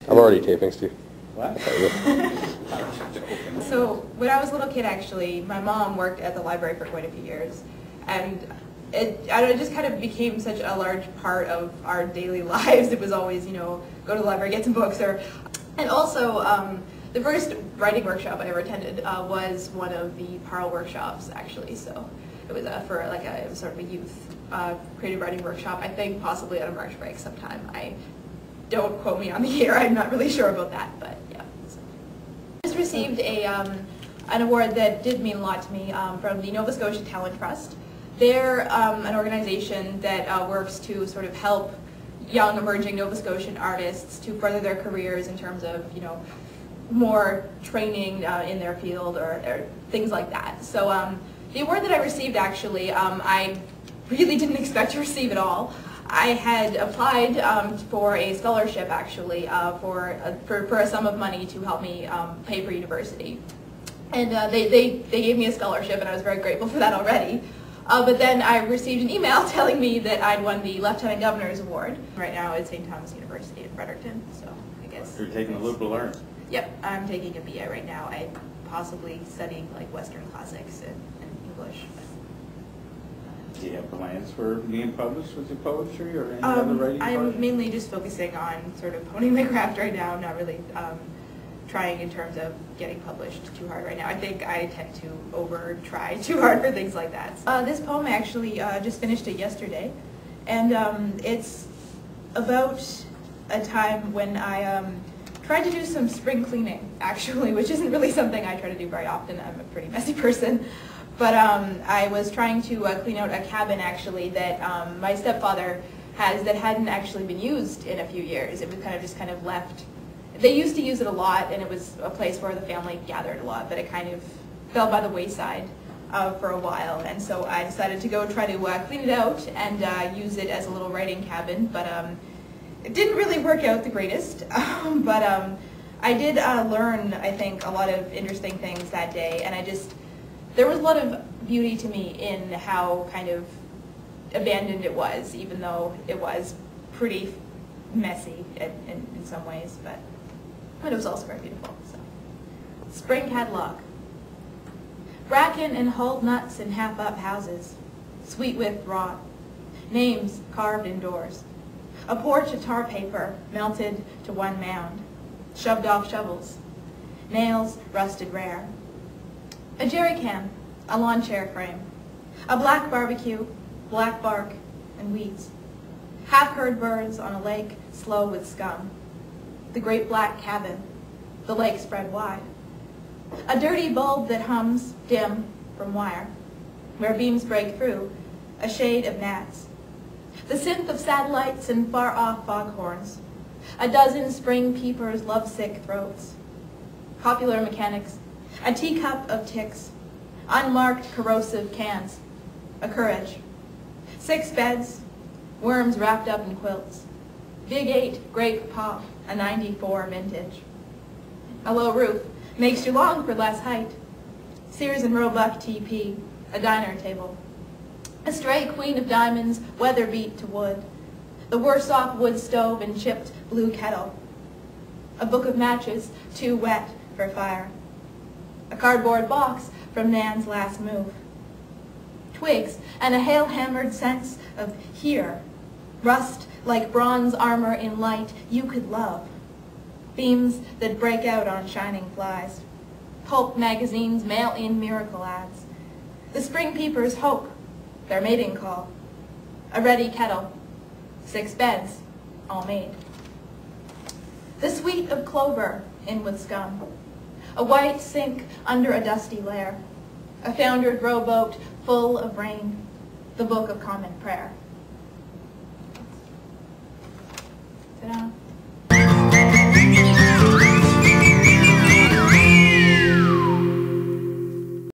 I'm already taping, Steve. What? So when I was a little kid, actually, my mom worked at the library for quite a few years, and it just kind of became such a large part of our daily lives. It was always, go to the library, get some books, and also the first writing workshop I ever attended was one of the PARL workshops, actually. So it was it was sort of a youth creative writing workshop. I think possibly on a March break sometime. Don't quote me on the year. I'm not really sure about that, but yeah. So. I just received an award that did mean a lot to me from the Nova Scotia Talent Trust. They're an organization that works to sort of help young emerging Nova Scotian artists to further their careers in terms of more training in their field or things like that. So the award that I received, actually, I really didn't expect to receive at all. I had applied for a scholarship, actually, for a sum of money to help me pay for university. And they gave me a scholarship, and I was very grateful for that already. But then I received an email telling me that I'd won the Lieutenant Governor's Award right now at St. Thomas University in Fredericton. So I guess you're taking a liberal arts. Yep, I'm taking a BA right now. I'm possibly studying like Western classics and English. Do you have plans for being published with your poetry or any other writing I'm project? mainly just focusing on sort of honing my craft right now. I'm not really trying in terms of getting published too hard right now. I think I tend to over-try too hard for things like that. This poem, I actually just finished it yesterday, and it's about a time when I tried to do some spring cleaning, actually, which isn't really something I try to do very often. I'm a pretty messy person. But I was trying to clean out a cabin, actually, that my stepfather has that hadn't actually been used in a few years. It was kind of left. They used to use it a lot, and it was a place where the family gathered a lot, but it kind of fell by the wayside for a while. And so I decided to go try to clean it out and use it as a little writing cabin. But it didn't really work out the greatest. But I did learn, I think, a lot of interesting things that day, and there was a lot of beauty to me in how kind of abandoned it was, even though it was pretty messy in some ways, but it was also very beautiful. So, spring catalog. Bracken and hulled nuts in half-up houses, sweet with rot, names carved indoors, a porch of tar paper melted to one mound, shoved off shovels, nails rusted rare. A jerry can, a lawn chair frame, a black barbecue, black bark, and weeds. Half-heard birds on a lake slow with scum. The great black cabin, the lake spread wide. A dirty bulb that hums, dim, from wire, where beams break through, a shade of gnats. The synth of satellites and far-off foghorns. A dozen spring peepers' lovesick throats. Popular mechanics. A teacup of ticks, unmarked corrosive cans, a courage. 6 beds, worms wrapped up in quilts. Big 8 grape pop, a 94 vintage. A low roof makes you long for less height. Sears and Roebuck TP, a diner table. A stray queen of diamonds, weather beat to wood. The worse off wood stove and chipped blue kettle. A book of matches, too wet for fire. A cardboard box from Nan's last move. Twigs and a hail-hammered sense of here. Rust like bronze armor in light you could love. Beams that break out on shining flies. Pulp magazines mail in miracle ads. The spring peepers hope, their mating call. A ready kettle. 6 beds, all made. The sweet of clover in with scum. A white sink under a dusty lair, a foundered rowboat full of rain, the Book of Common Prayer.